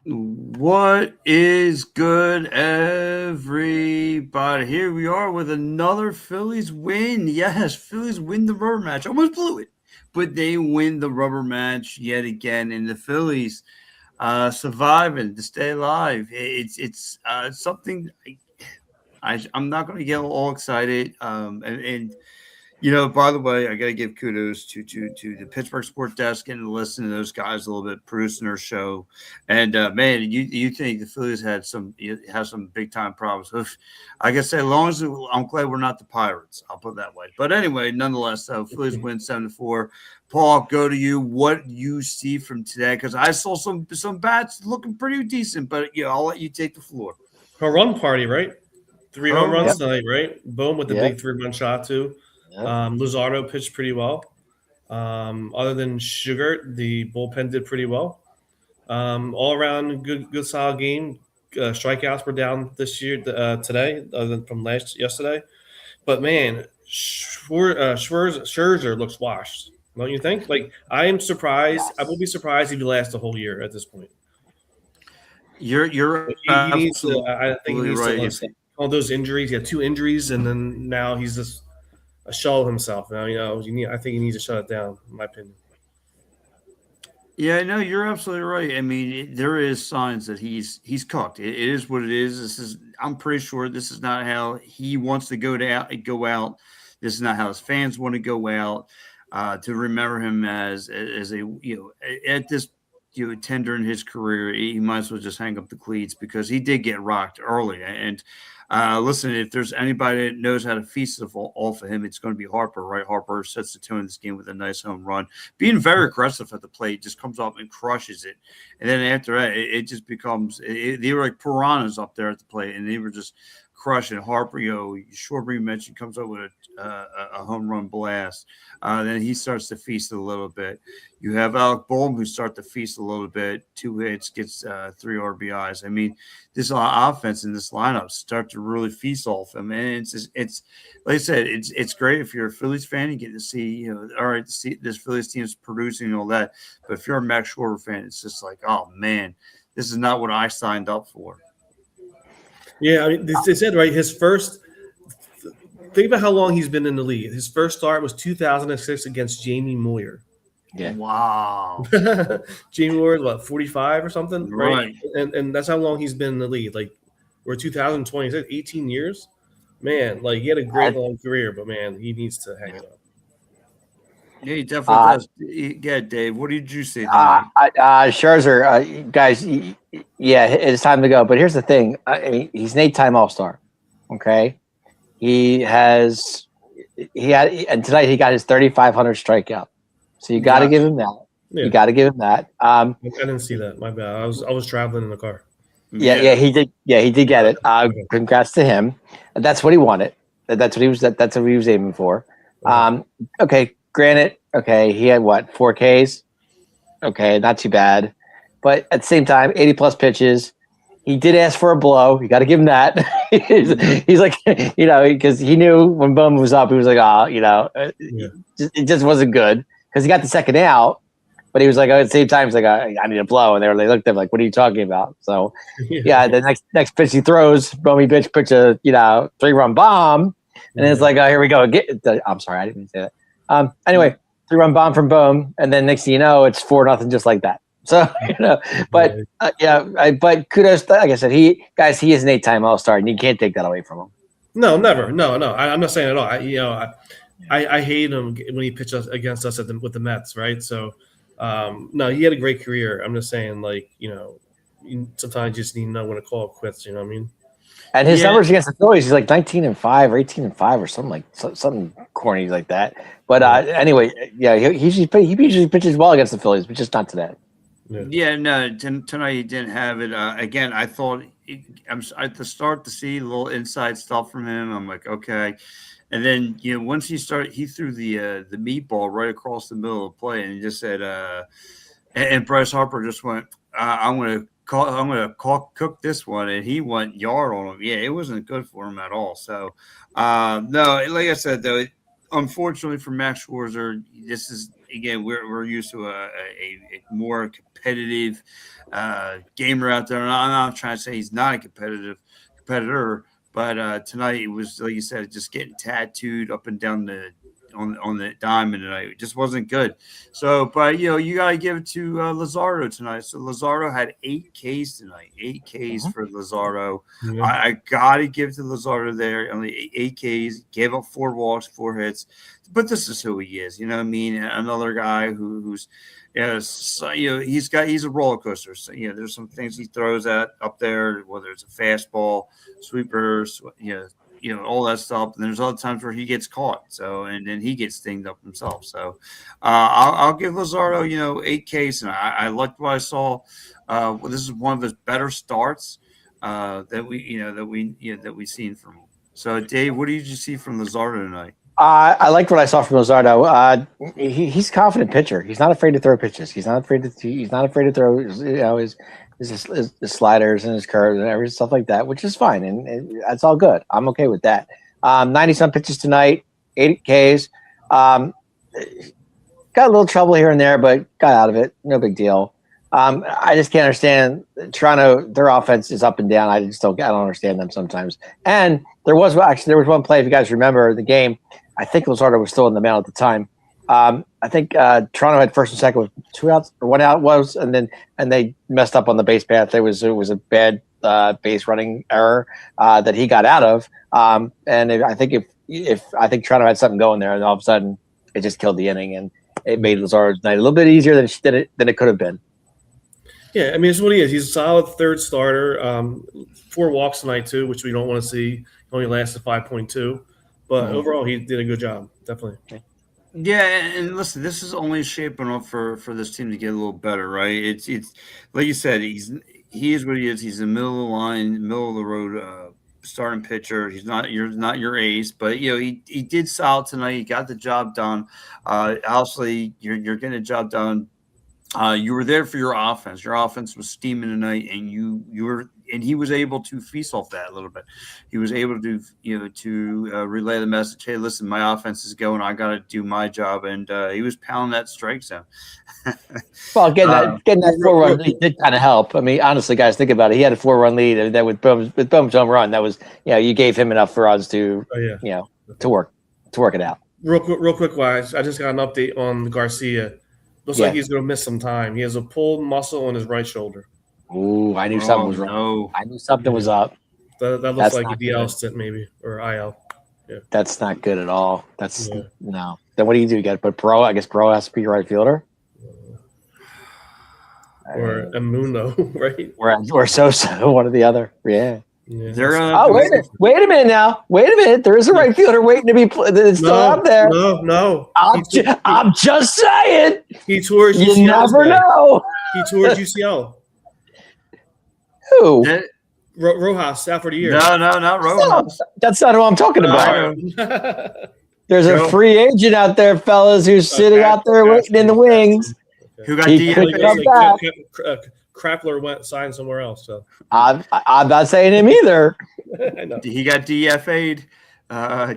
What is good, everybody? Here we are with another Phillies win. Yes, Phillies win the rubber match. Almost blew it, but they win the rubber match yet again. And the Phillies surviving to stay alive. It's something I'm not going to get all excited. By the way, I got to give kudos to the Pittsburgh Sport Desk and listening to those guys a little bit, producing their show. And man, you think the Phillies have some big time problems? Oof. I guess as long as I'm glad we're not the Pirates. I'll put it that way. But anyway, nonetheless, Phillies win 7-4. Paul, go to you. What you see from today? Because I saw some bats looking pretty decent, but I'll let you take the floor. Her run party, right? 3 home runs Yep. tonight, right? Boom with the Yep. big 3-run shot too. Yep. Luzardo pitched pretty well. Other than Sugar, the bullpen did pretty well. All around, good solid game. Strikeouts were down this year today, other than from yesterday. But man, Scherzer looks washed. Don't you think? Like I am surprised. Yes. I will be surprised if he lasts the whole year at this point. You're He needs to. I think he absolutely needs right. to like, all those injuries. He had 2 injuries, and then now he's just a shell of himself. Now I think he needs to shut it down. In my opinion. Yeah, no, you're absolutely right. I mean, there is signs that he's cooked. It is what it is. I'm pretty sure this is not how he wants to go out. This is not how his fans want to go out. To remember him as a at this tender in his career, he might as well just hang up the cleats because he did get rocked early. And listen, if there's anybody that knows how to feast off of him, it's going to be Harper, right? Harper sets the tone in this game with a nice home run, being very aggressive at the plate, just comes up and crushes it. And then after that, it just becomes they were like piranhas up there at the plate, and they were just crushing. Harper, Shorebreed mentioned comes up with a home run blast. Then he starts to feast a little bit. You have Alec Boehm who start to feast a little bit. 2 hits, gets 3 RBIs. I mean, this offense in this lineup start to really feast off him, and it's like I said, it's great if you're a Phillies fan, you get to see all right, see this Phillies team's producing and all that. But if you're a Max Schwarber fan, it's just like, oh man, this is not what I signed up for. Yeah, I mean, they said right. His first. Think about how long he's been in the league. His first start was 2006 against Jamie Moyer. Yeah. Wow. Jamie Moyer is what 45 or something, right? Right. And that's how long he's been in the league. Like we're 2026, 18 years. Man, like he had a great long career, but man, he needs to hang it up. Yeah, he definitely does. Yeah, Dave, what did you see tonight? Scherzer, guys, yeah, it's time to go. But here's the thing: he's an 8-time All-Star. Okay, and tonight he got his 3,500 strikeout. So you got to give him that. Yeah. You got to give him that. I didn't see that. My bad. I was traveling in the car. Yeah, he did. Yeah, he did get it. Congrats to him. That's what he wanted. That's what he was. That's what he was aiming for. Okay, granted. Okay, he had 4 Ks. Okay, not too bad. But at the same time, 80 plus pitches. He did ask for a blow. You got to give him that. He's like, because he knew when Bowman was up, he was like, it just wasn't good because he got the second out. But he was like, at the same time, he's like, I need a blow. And they looked at him like, what are you talking about? So, the next pitch he throws, Bowman pitch a 3-run bomb. And it's like, oh, here we go. I'm sorry, I didn't mean to say that. Anyway, 3-run bomb from Bohm. And then next thing you know, it's 4-0 just like that. So, but but kudos. Like I said, he is an 8-time All-Star, and you can't take that away from him. No, never. No. I'm not saying at all. I hate him when he pitches against us with the Mets, right? So, no, he had a great career. I'm just saying, sometimes you just need to know when to call it quits. You know what I mean? And his numbers against the Phillies, he's like 19-5 or 18-5 or something corny like that. But anyway, he usually pitches well against the Phillies, but just not today. Yeah, no, tonight he didn't have it. Again, I thought at the start to see a little inside stuff from him. I'm like, okay. And then, once he threw the meatball right across the middle of the play, and he just said, and Bryce Harper just went, I'm going to cook this one, and he went yard on him. Yeah, it wasn't good for him at all. So, no, like I said, though, unfortunately for Max Scherzer, this is again, we're used to a more competitive gamer out there. And I'm not trying to say he's not a competitor, but tonight it was, like you said, just getting tattooed up and down the on the diamond tonight. It just wasn't good. So, but you got to give it to Lazardo tonight. So Lazardo had 8 Ks tonight. 8 Ks for Lazardo. Yeah. I got to give to Lazardo there. Only 8 Ks. Gave up 4 walks, 4 hits. But this is who he is. You know what I mean? Another guy who's he's a roller coaster. So, there's some things he throws at up there, whether it's a fastball, sweepers, all that stuff. And there's other times where he gets caught. So, and then he gets stinged up himself. So, I'll give Lazardo, 8 Ks, and I liked what I saw. This is one of his better starts that we've seen from him. So, Dave, what did you see from Lazardo tonight? I liked what I saw from Lazardo. He's a confident pitcher. He's not afraid to throw pitches. He's not afraid to throw his sliders and his curves and every stuff like that, which is fine, and that's all good. I'm okay with that. 90-some pitches tonight, 8 Ks. Got a little trouble here and there, but got out of it. No big deal. I just can't understand Toronto. Their offense is up and down. I don't understand them sometimes. And there was one play, if you guys remember the game. I think Lazardo was still in the mound at the time. I think Toronto had first and second with 2 outs or 1 out and they messed up on the base path. It was a bad base running error that he got out of. I think if Toronto had something going there, and all of a sudden it just killed the inning, and it made Lazardo's night a little bit easier than it could have been. Yeah, I mean, it's what he is. He's a solid third starter. 4 walks tonight too, which we don't want to see. He only lasted 5.2, but overall he did a good job. Definitely. Yeah, and listen, this is only shaping up for this team to get a little better, right? It's like you said, he is what he is. He's a middle of the line, middle of the road starting pitcher. He's not your ace, but he did solid tonight. He got the job done. Obviously, you're getting the job done. You were there for your offense. Your offense was steaming tonight, and he was able to feast off that a little bit. He was able to relay the message. Hey, listen, my offense is going. I got to do my job, and he was pounding that strike zone. Well, getting that 4-run lead did kind of help. I mean, honestly, guys, think about it. He had a 4-run lead, and then with Boom's home run, that was you gave him enough for us to to work it out. Real quick, wise. I just got an update on Garcia. Looks like he's going to miss some time. He has a pulled muscle on his right shoulder. Ooh, I knew something was wrong. No. I knew something was up. That looks like a DL stint maybe, or IL. Yeah. That's not good at all. No. Then what do? You got to put Pro. I guess Pro has to be your right fielder. Or Emundo, right? Or Sosa, one or the other. Yeah. Yeah. Wait a minute now. Wait a minute. There is a right fielder waiting to be it's still out there. No. I'm just saying. He tours UCL. You never know. He tours UCL. Who? Rojas out for the year. No, not Rojas. That's not who I'm talking about. There's a free agent out there, fellas, who's sitting out there waiting in the wings. Who got Krappler went signed somewhere else. So I'm not saying him either. I know. He got DFA'd.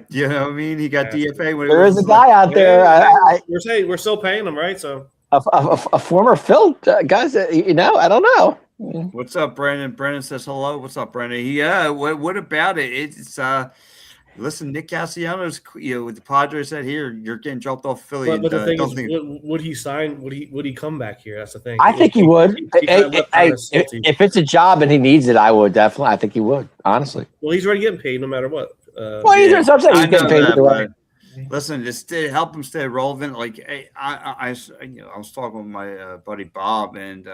You know what I mean? He got DFA'd. There is a guy out there. We're still paying him, right? So a former Phil guys. I don't know. What's up, Brandon? Brandon says hello. What's up, Brandon? Yeah. What about it? It's listen, Nick Castellanos, with the Padres said here, you're getting dropped off Philly. But the thing is, would he sign? Would he come back here? That's the thing. I think he would. If it's a job and he needs it, I would definitely. I think he would. Honestly. Well, he's already getting paid no matter what. He's getting paid either way. Listen, to help him stay relevant. Like I was talking with my buddy Bob, and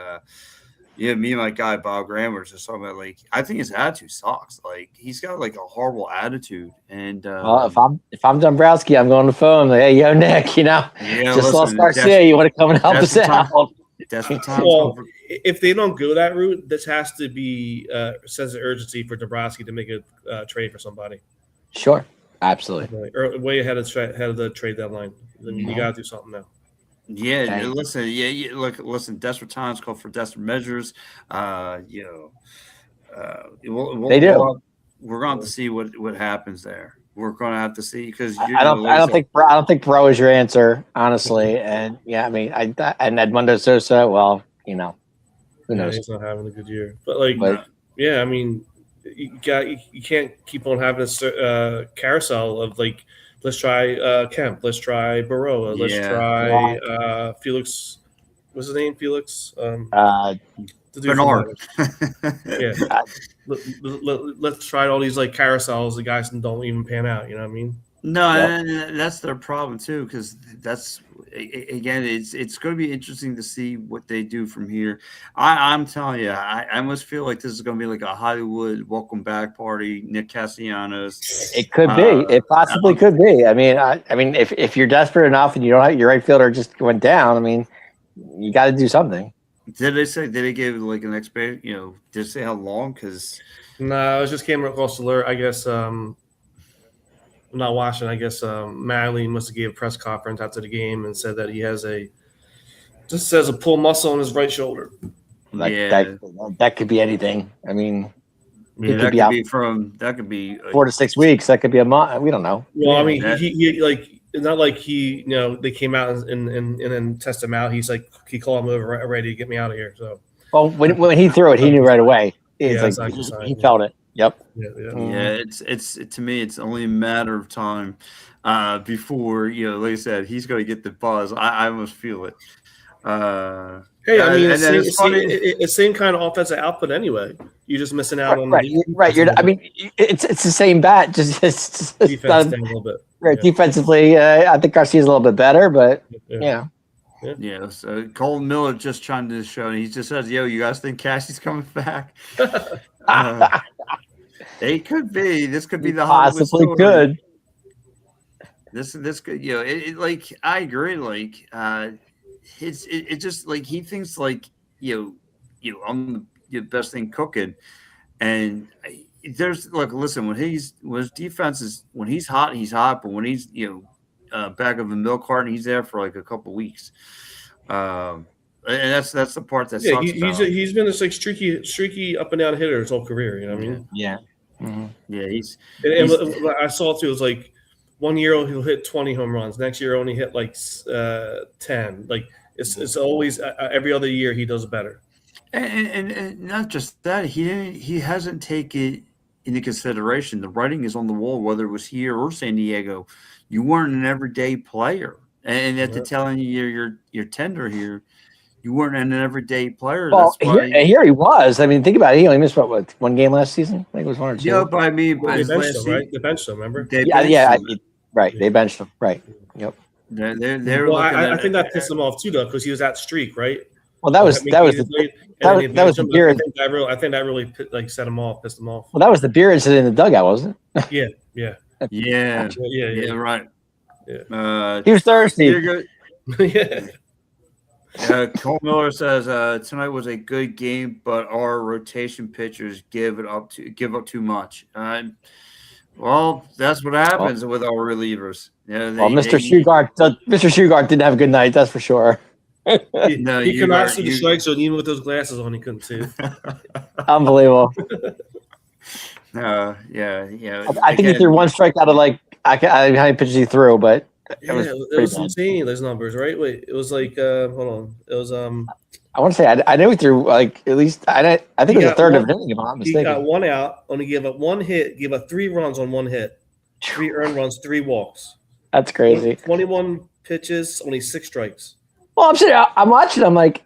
me and my guy Bob Graham were just talking about, like, I think his attitude sucks. Like, he's got like a horrible attitude. And if I'm Dombrowski, I'm going on the phone. Like, hey, yo, Nick, just lost Garcia. You want to come and help us out? That's what time. Well, if they don't go that route, this has to be a sense of urgency for Dombrowski to make a trade for somebody. Sure, absolutely. Way ahead of the trade deadline. Then you got to do something now. Yeah, listen. Desperate times call for desperate measures. They do. We're going to see what happens there. we're going to have to see because I don't think Bro is your answer, honestly. And yeah, I mean, and Edmundo Sosa. Well, who knows? He's not having a good year. But like, But- yeah, I mean, you can't keep on having this carousel of like, let's try Kemp, let's try Baroa, let's try Felix. What's his name? Felix. The dude from Bernard. Yeah. Let's try all these like carousels. The guys don't even pan out. You know what I mean? No, and that's their problem too, because that's again, it's going to be interesting to see what they do from here. I'm telling you, I almost feel like this is going to be like a Hollywood welcome back party. Nick Castellanos. It could be. It possibly could be. I mean, if you're desperate enough and you don't have your right fielder just went down, I mean, you got to do something. Did they give like an expert? Did they say how long? Because no, it just came across the alert. I guess I'm not watching. I guess Madeline must have gave a press conference after the game and said that he has a pull muscle on his right shoulder. That could be anything. I mean, that could be 4 to 6 weeks. That could be a month. We don't know. Well, I mean, he like it's not like they came out and then tested him out. He's like he called him over ready to get me out of here. So well, when he threw it, he knew right away. He felt it. Yep. Yeah. It's to me, it's only a matter of time before like I said, he's going to get the buzz. I almost feel it. Hey, I mean, it's same kind of offensive output anyway. You're just missing out on right. I mean, it's the same bat, just defense a little bit. Right, defensively, I think Garcia's a little bit better, but yeah. So Cole Miller just chimed in the show, and he just says, "Yo, you guys think Cassie's coming back?" It could be. This could be the possibly good. This could, like I agree. Like, it just like he thinks like I'm the best thing cooking, and there's listen, when his defense is when he's hot, but when he's back of a milk carton, he's there for like a couple weeks. And that's the part that sucks. He's been this like streaky up and down hitter his whole career. You know what I mean? Yeah. Mm-hmm. Yeah, he's I saw too. It was like 1 year he'll hit 20 home runs. Next year only hit like 10. Like it's always every other year he does better. And not just that, he hasn't taken into consideration the writing is on the wall, whether it was here or San Diego. You weren't an everyday player, and at the telling you your tender here, you weren't an everyday player. Well, here he was. I mean, think about it. He only missed what 1 game last season? I think it was 1 or 2. Yeah, but I mean, they benched him, right? They benched him, remember? Right. They benched him. Right. Yep. Well, I think that pissed him off too, though, because he was that streak, right? Well, that was the beer. I think that really set him off, pissed him off. Well, that was the beer incident in the dugout, wasn't it? Yeah. Right. Yeah. He was thirsty. Yeah. Cole Miller says tonight was a good game, but our rotation pitchers give up too much. Well, that's what happens with our relievers. Mr. Shugart didn't have a good night, that's for sure. He could not see the strike zone even with those glasses on. He couldn't see. Unbelievable. Yeah. I think he threw 1 strike out of how many pitches he threw, but it was insane. Those numbers, right? Wait, it was like hold on. It was I want to say I know he threw at least I think it was a third of an inning, if I'm not mistaken. He got 1 out, only gave up 1 hit, gave up 3 runs on 1 hit, 3 earned runs, 3 walks. That's crazy. 21 pitches, only 6 strikes. Well, I'm sitting. I'm watching. I'm like,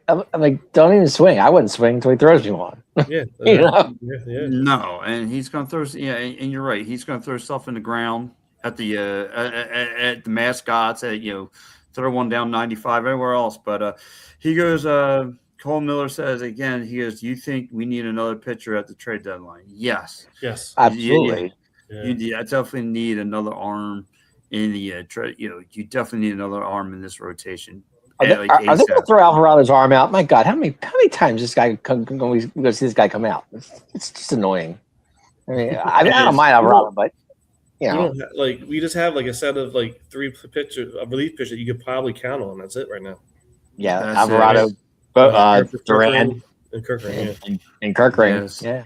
don't even swing. I wouldn't swing until he throws me one. Yeah, No, and he's going to throw. Yeah, and you're right. He's going to throw stuff in the ground at the mascots. Throw one down 95 everywhere else. But he goes. Cole Miller says again. He goes. Do you think we need another pitcher at the trade deadline? Yes. Absolutely. You definitely need another arm in the trade. You definitely need another arm in this rotation. Are they going to throw Alvarado's arm out? My God, how many times this guy we go see this guy come out? It's just annoying. I mean, I don't mind Alvarado, but we just have a set of 3 pitchers, a relief pitcher that you could probably count on. That's it right now. Yeah, Alvarado, Duran, and Kirkring. And Kirkring. Yes. Yeah.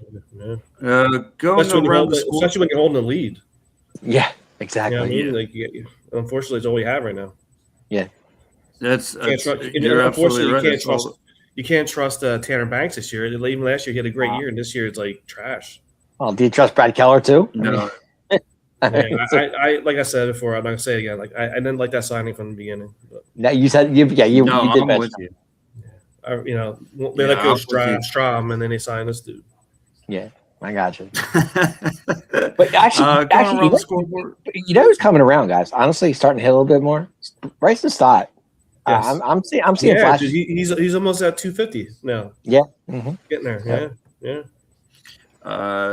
Going especially around the school. Especially when you're holding the lead. Yeah. Exactly. You know what I mean? Yeah. Like, unfortunately, it's all we have right now. Yeah. That's You're you're absolutely unfortunately, right. you can't trust Tanner Banks this year. Even last year, he had a great year, and this year it's like trash. Well, do you trust Brad Keller too? No, Yeah, I like I said before, I'm not gonna say it again. Like I didn't like that signing from the beginning. But no, you said you did I'm mention. with you. They let go I'm with you. Strom, and then they signed this dude. Yeah, I got you. But actually, going around the scoreboard. you know who's coming around, guys? Honestly, he's starting to hit a little bit more. Bryson Stott. Yes. I'm seeing Yeah, flashes. dude, he's almost at 250 now. Yeah. Mm-hmm. Getting there. Yeah.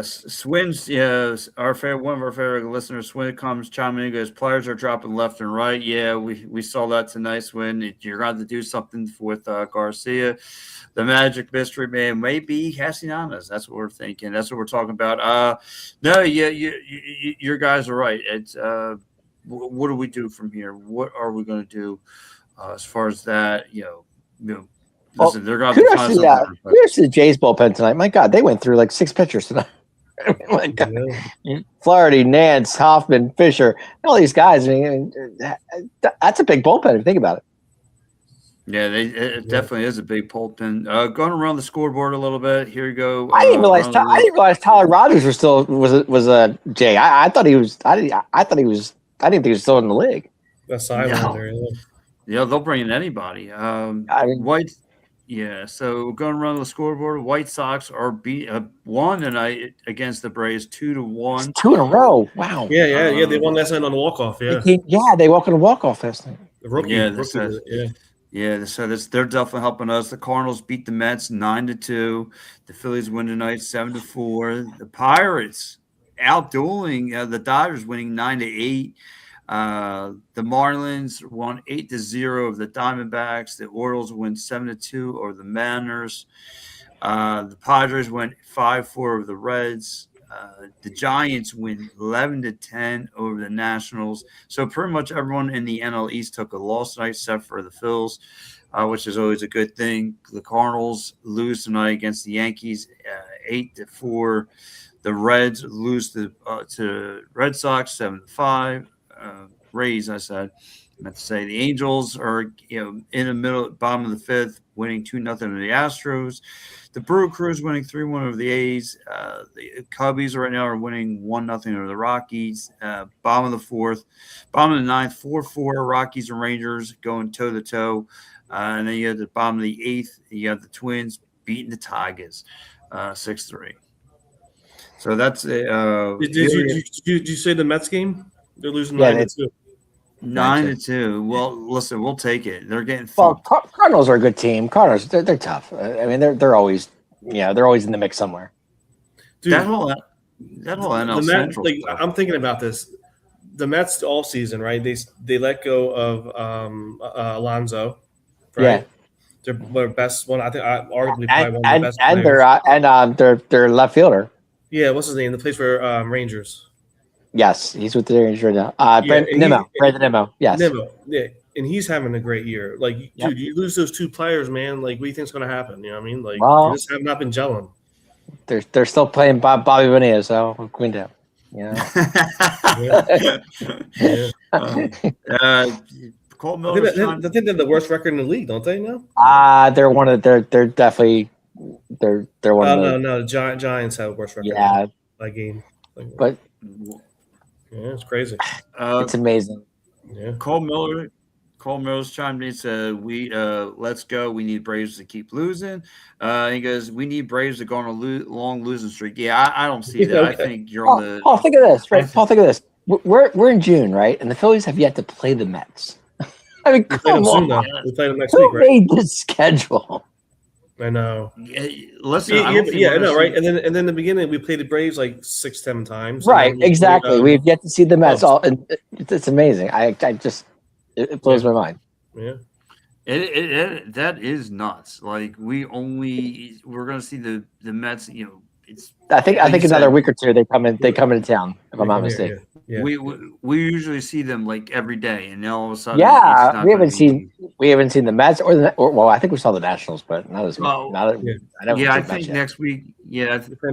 Swins, yeah, one of our favorite listeners, Swin comes chiming in, goes, players are dropping left and right. Yeah, we saw that tonight, Swin. You're going to do something with Garcia. The magic mystery man may be Castellanos. That's what we're thinking. That's what we're talking about. No, yeah, your guys are right. It's what do we do from here? What are we going to do as far as that? Listen, they're going to find something. Here's the Jays bullpen tonight. My God, they went through like 6 pitchers tonight. My God. Yeah. Flaherty, Nance, Hoffman, Fisher, all these guys. I mean, that's a big bullpen if you think about it. Yeah, it definitely is a big bullpen. Going around the scoreboard a little bit. Here you go. I didn't realize Tyler Rogers was a Jay. I thought he was. I didn't think he was still in the league. That's Silander. Yeah, they'll bring in anybody. White. Yeah, so going around the scoreboard, White Sox are won tonight against the Braves 2-1. It's 2 in a row. Wow. Yeah. They won last night on the walk-off. Yeah. They walked on a walk-off last night. The rookie. Yeah, so they're definitely helping us. The Cardinals beat the Mets 9-2. The Phillies win tonight 7-4. The Pirates outdueling the Dodgers, winning 9-8. The Marlins won 8-0 of the Diamondbacks. The Orioles win 7-2 over the Mariners. The Padres went 5-4 of the Reds. The Giants win 11-10 over the Nationals. So pretty much everyone in the NL East took a loss tonight, except for the Phils, which is always a good thing. The Cardinals lose tonight against the Yankees, 8-4. The Reds lose to Red Sox, 7-5. Rays, I meant to say. The Angels are in the bottom of the fifth, winning 2-0 to the Astros. The Brew Crew's winning 3-1 over the A's. The Cubbies right now are winning 1-0 over the Rockies. Bottom of the ninth, 4-4. Rockies and Rangers going toe to toe. And then you have the bottom of the eighth. You have the Twins beating the Tigers, 6-3. So that's it. Did you say the Mets game? They're losing 9-2. 9-2. Well, listen, we'll take it. They're getting Cardinals are a good team. Cardinals, they're tough. I mean, they're always, they're always in the mix somewhere. Dude, that whole NL Central. I'm thinking about this. The Mets all season, right? They let go of Alonso, right? Yeah, their best one. I think arguably probably one of the best. And their left fielder. Yeah, what's his name? The place for Rangers. Yes, he's with the Rangers right now. Brandon Nimmo. Yes. Nimmo, yeah. And he's having a great year. Like, dude, you lose those two players, man. Like, what do you think's going to happen? You know what I mean? Like, they just have not been gelling. They're still playing Bobby Bonilla, so what can we do? Cole Miller. I think they're the worst record in the league, don't they? No. They're one of. They're definitely. They're one of. No. Giants have a worse record. Yeah. By game. But. Yeah, it's crazy. It's amazing. Yeah. Cole Miller's chimed in, said, let's go. We need Braves to keep losing. He goes, we need Braves to go on a long losing streak. Yeah, I don't see that. Okay. I think you're on the. Paul, think of this, right? Paul, think of this. We're in June, right? And the Phillies have yet to play the Mets. I mean, come on. We play them next week, right? Who made this schedule? I know. Listen, I know, right? And then in the beginning, we played the Braves like 6-7 times. Right, exactly. We've yet to see the Mets. It's amazing. It blows my mind. Yeah. That is nuts. Like we're going to see the Mets. I think another week or two they come into town. If I'm not mistaken. Yeah. We usually see them like every day, and now all of a sudden, we haven't seen the Mets or I think we saw the Nationals, but not as much. I think next week. Yeah, I think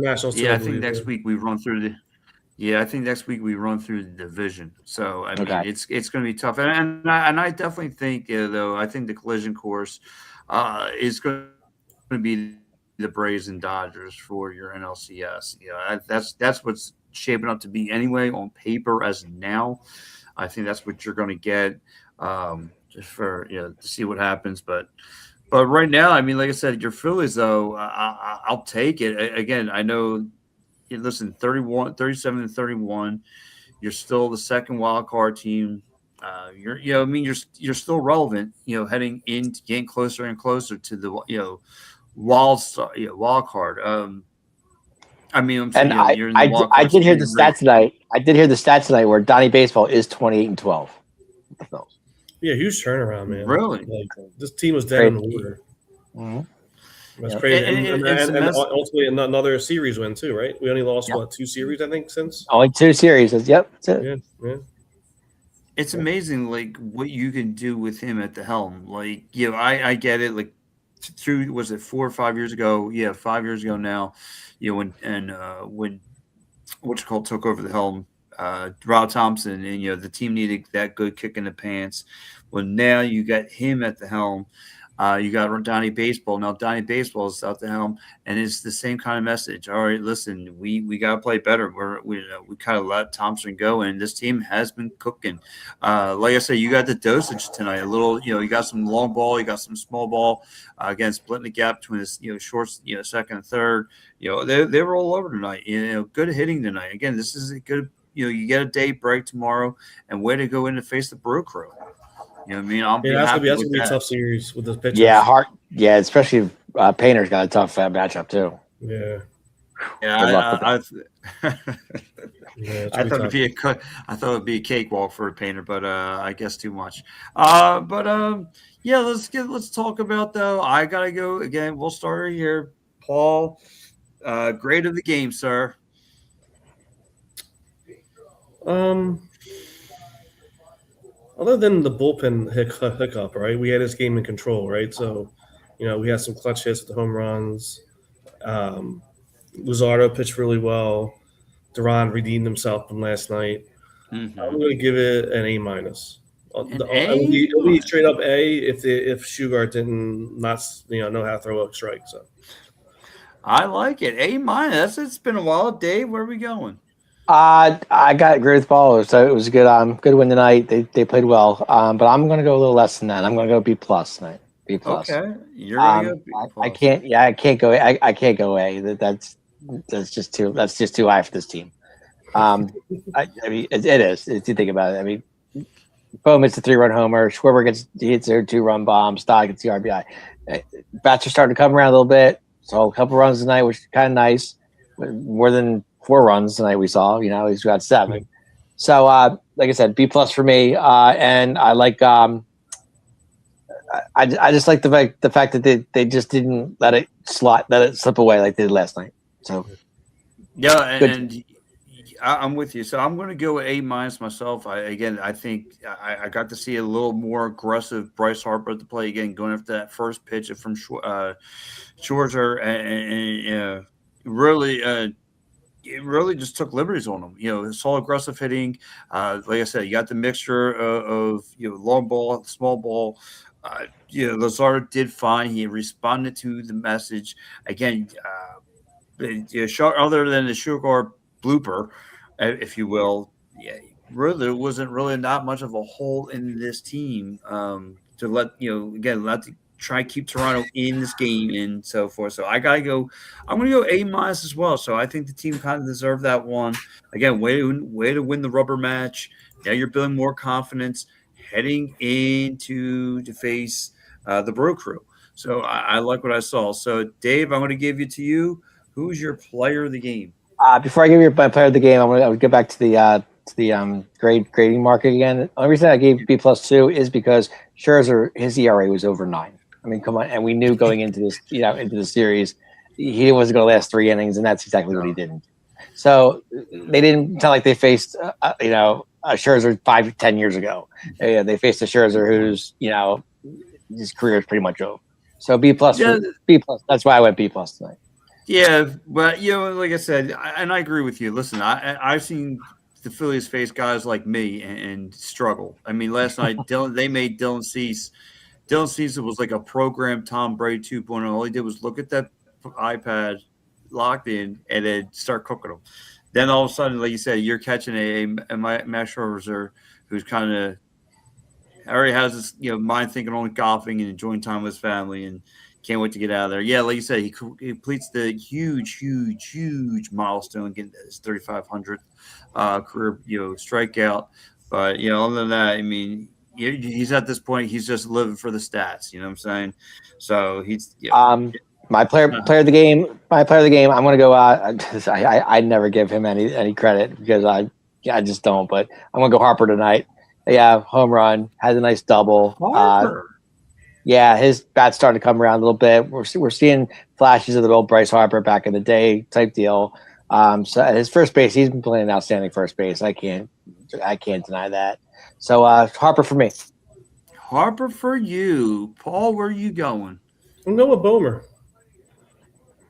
next week we run through Yeah, I think next week we run through the division. So I mean, Okay. it's going to be tough, and I definitely think though I think the collision course is going to be the Braves and Dodgers for your NLCS. That's what's shaping up to be anyway on paper as of now. I think that's what you're going to get just for to see what happens, but right now, I mean, like I said, your Phillies though, I'll take it. Again, I know. Listen, 31, 37 and 31. You're still the second wild card team. I mean, you're still relevant. Heading into getting closer and closer to the wild card. I mean, I'm saying And I, you're in the I, wild I card. did hear the stats tonight. I did hear the stats tonight where Donnie Baseball is 28-12. Yeah, huge turnaround, man. Really? Like this team was dead Great. in the water. Mm-hmm. That's Yeah. crazy. And And ultimately another series win too, right? We only lost Yep. 2 series, I think, since. Only 2 series. Yep. That's it. Yeah. it's amazing, like what you can do with him at the helm. Like, I get it. Like, through was it 4 or 5 years ago? Yeah, 5 years ago now. When what you call took over the helm, Rob Thompson, and the team needed that good kick in the pants. Well, now you got him at the helm. You got Donnie Baseball. Now Donnie Baseball is at the helm, and it's the same kind of message. All right, listen, we got to play better. We kind of let Thompson go, and this team has been cooking. Like I said, you got the dosage tonight. A little, you got some long ball, you got some small ball. Again, splitting the gap between this, shorts, second and third. They were all over tonight. Good hitting tonight. Again, this is a good. You get a day break tomorrow, and way to go in to face the Brew Crew. I mean, I'll be happy That's with gonna be a that. tough series with those pitchers. Yeah, hard. Yeah, especially Painter's got a tough matchup too. Yeah. Good luck Yeah, I thought it'd be a cakewalk for a Painter, but I guess too much. Yeah, let's talk about though. I gotta go again. We'll start here, Paul. Grade of the game, sir. Other than the bullpen hiccup, right? We had this game in control, right? So, we had some clutch hits with the home runs. Luzardo pitched really well. Duran redeemed himself from last night. Mm-hmm. I'm going to give it an A minus. It'll be straight up A if Shugart didn't not know how to throw a strike. So I like it. A minus. It's been a while. Dave, where are we going? I got to agree with Paul. So it was a good win tonight. They played well. But I'm going to go a little less than that. I'm going to go B plus tonight. B plus. Okay, you're going to go B plus. I can't. Yeah, I can't go. I can't go A. That's just too. That's just too high for this team. I mean, it is. If you think about it, I mean, Bohm hits a 3-run homer. Schwarber hits their 2-run bomb. Stock gets the RBI. Bats are starting to come around a little bit. So a couple runs tonight, which is kind of nice. More than 4 runs tonight we saw. He's got 7. So like I said, B plus for me. And I like. I just like the fact that they just didn't let it slip away like they did last night. So yeah, and I'm with you. So I'm going to go A minus myself. I think I got to see a little more aggressive Bryce Harper at the plate again, going after that first pitch from Scherzer, and really, it really just took liberties on him. It's all aggressive hitting. Like I said, you got the mixture of long ball, small ball. Lazard did fine. He responded to the message again. Other than the Sugar blooper, if you will, really there wasn't really not much of a hole in this team to let to try and keep Toronto in this game and so forth. So I'm gonna go A minus as well. So I think the team kind of deserved that one. Again, way to win the rubber match. Now you're building more confidence heading into to face the Brew Crew. So I like what I saw. So Dave, I'm going to give it to you. Who's your player of the game? Before I give you my player of the game, I would go back to the grading market again. The only reason I gave B plus 2 is because Scherzer, his ERA was over 9. I mean, come on, and we knew going into this, into the series, he wasn't going to last 3 innings, and that's exactly what he didn't. So they didn't sound like they faced, a Scherzer 5-10 years ago. They faced a Scherzer who's, his career is pretty much over. So B plus. That's why I went B plus tonight. Yeah, but like I said, and I agree with you. Listen, I've seen the Phillies face guys like me and struggle. I mean, last night they made Dylan Cease. Dylan Cease was like a programmed Tom Brady 2.0. All he did was look at that iPad locked in and then start cooking them. Then all of a sudden, like you said, you're catching a Max Scherzer who's kind of already has his mind thinking on golfing and enjoying time with his family and can't wait to get out of there. Yeah, like you said, he completes the huge milestone, getting his 3,500th career strikeout. But other than that, I mean, he's at this point, he's just living for the stats. You know what I'm saying? So he's my player of the game. My player of the game. I'm going to go out. I never give him any credit because I just don't. But I'm going to go Harper tonight. Yeah, home run, has a nice double. Yeah, his bat's starting to come around a little bit. We're seeing flashes of the old Bryce Harper back in the day type deal. So at his first base, he's been playing an outstanding first base. I can't deny that. So Harper for me. Harper for you, Paul. Where are you going? I'm going with Bomer.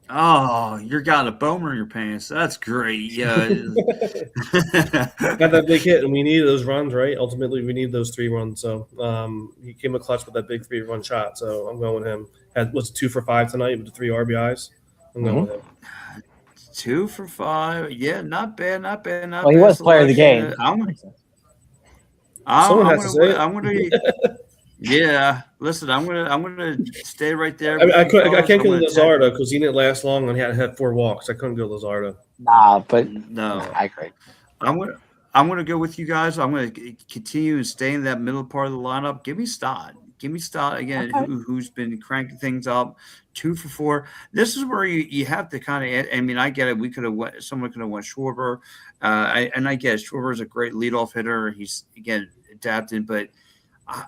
Oh, you're got a Bomer in your pants. That's great. Yeah. Got that big hit, and we needed those runs, right? Ultimately, we need those 3 runs. So he came a clutch with that big 3-run shot. So I'm going with him. Was 2 for 5 tonight with the 3 RBIs. I'm going with him. 2 for 5. Yeah, not bad. Well, he was player of the game. Someone has to say it. I'm gonna. Yeah, listen, I'm gonna stay right there. I can't go Luzardo because he didn't last long and he had 4 walks. I couldn't go Luzardo. Nah, but no, I agree. I'm gonna go with you guys. I'm gonna continue and stay in that middle part of the lineup. Give me Stott. Again, Okay. who's been cranking things up. 2 for 4. This is where you have to kind of. I mean, I get it. Someone could have went Schwarber, and I get Schwarber is a great leadoff hitter. He's again adapted, but.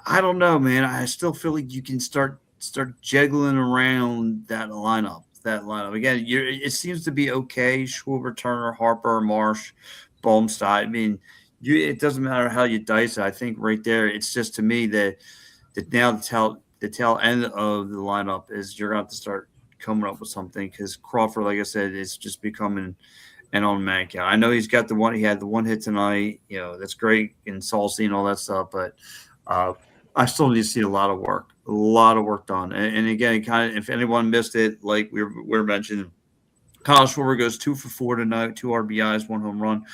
I don't know, man. I still feel like you can start jiggling around that lineup. Again, it seems to be okay. Schwarber, Turner, Harper, Marsh, Bumstead. I mean, it doesn't matter how you dice it. I think right there, it's just to me that now the tail end of the lineup is you're going to have to start coming up with something because Crawford, like I said, is just becoming an automatic. I know he had the one hit tonight. That's great in Salsi and all that stuff, but. I still need to see a lot of work done. And again, kind of, if anyone missed it, like we were mentioning, Kyle Schwarber goes 2 for 4 tonight, 2 RBIs, 1 home run.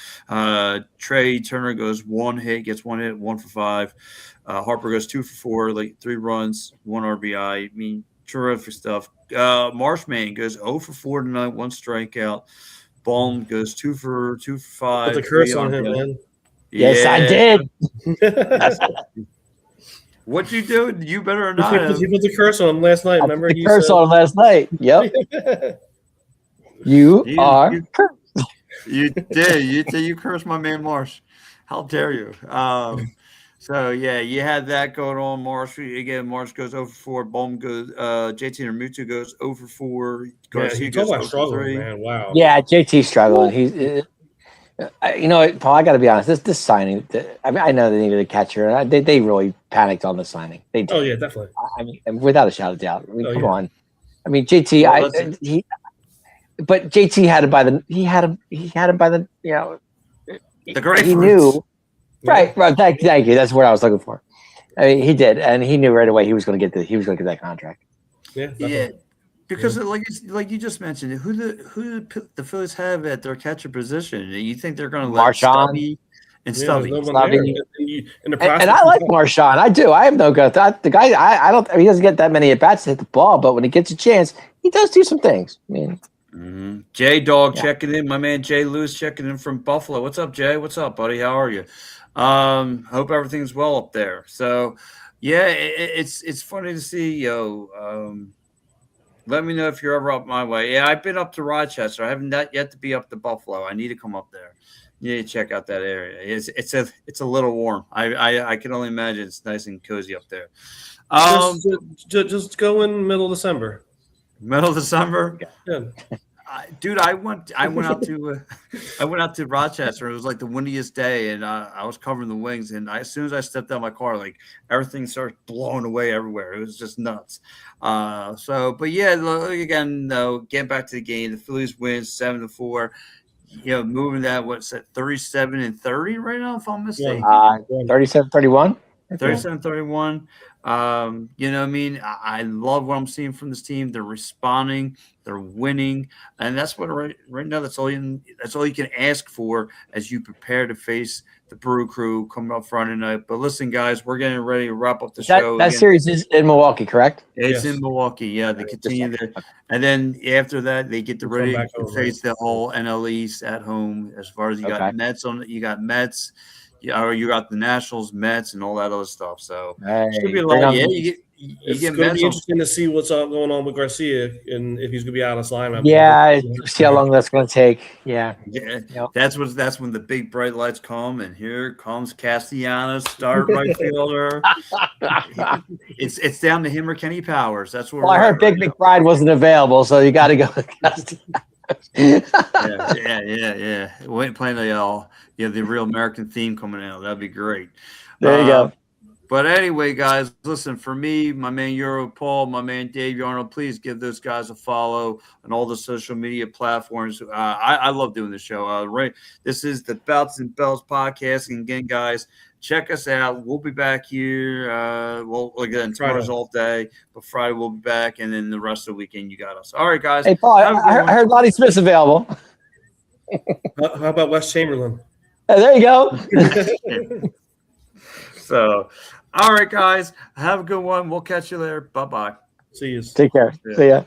Trey Turner goes 1 hit, gets 1 hit, 1 for 5. Harper goes 2 for 4, like 3 runs, 1 RBI. I mean, terrific stuff. Marshman goes 0 for 4 tonight, 1 strikeout. Baum goes 2 for 5. Put the curse on him, man. Yes, I did. What you do? You better not. He put the curse on him last night. Remember the curse on him last night. Yep. You are cursed. You did. You cursed my man Marsh. How dare you? So yeah, you had that going on. Marsh goes 0 for 4. Baum goes. JT Realmuto goes 0 for 4. Garcia goes 0 for 3. Man. Wow. Yeah, JT's struggling. He's. Paul, I got to be honest. This signing, I mean, I know they needed a catcher. They really panicked on the signing. They did. Oh yeah, definitely. I mean, without a shadow of doubt. I mean, come on. I mean, JT. But JT had him by the. He had him by the. The great. He knew. Right. Thank you. That's what I was looking for. I mean, he did, and he knew right away he was going to get that contract. Yeah. Definitely. Yeah. Because like you just mentioned, who the Phillies have at their catcher position? You think they're going to let Stubby and Stubby? And I like Marchand. I do. I have no gut. The guy, I don't. He doesn't get that many at bats to hit the ball, but when he gets a chance, he does do some things. I mean, J Dog checking in. My man Jay Lewis checking in from Buffalo. What's up, Jay? What's up, buddy? How are you? Hope everything's well up there. So, yeah, it's funny to see, let me know if you're ever up my way. Yeah, I've been up to Rochester. I haven't yet to be up to Buffalo. I need to come up there. You need to check out that area. It's a little warm. I can only imagine it's nice and cozy up there. Just go in middle of December. Middle of December? Yeah. Dude, I went out to Rochester. It was like the windiest day, and I was covering the wings. And as soon as I stepped out of my car, like everything started blowing away everywhere. It was just nuts. But yeah, look, again, though, getting back to the game, the Phillies win 7-4. Moving that, what's that, 37-30 right now, if I'm mistaken. 37-31. 37-31. I mean, I love what I'm seeing from this team. They're responding, they're winning, and that's what right now. That's all you can ask for as you prepare to face the Brew Crew coming up Friday night. But listen, guys, we're getting ready to wrap up the show. That series is in Milwaukee, correct? It's in Milwaukee. Yeah, they continue there, and then after that, they get ready to face the whole NL East at home. As far as you got Mets you got the Nationals, Mets, and all that other stuff. So it should be a lot. Yeah, it's going to be interesting to see what's going on with Garcia and if he's going to be out of alignment. Yeah, see how long that's going to take. Yeah. Yep. That's when the big bright lights come, and here comes Castellanos, star right fielder. It's down to him or Kenny Powers. That's what. Well, I heard Big McBride wasn't available, so you got to go with Castellanos. yeah. We ain't playing the real American theme coming out. That'd be great. There you go. But anyway, guys, listen, for me, my man Euro Paul, my man Dave Arnold, please give those guys a follow on all the social media platforms. I love doing the show. This is the Belts and Bells podcast. And again, guys, check us out. We'll be back here. Again, tomorrow's off day, but Friday we'll be back, and then the rest of the weekend you got us. All right, guys. Hey, Paul, I heard Lonnie Smith's available. How about Wes Chamberlain? There you go. So, all right, guys, have a good one. We'll catch you later. Bye-bye. See you. Take care. See ya.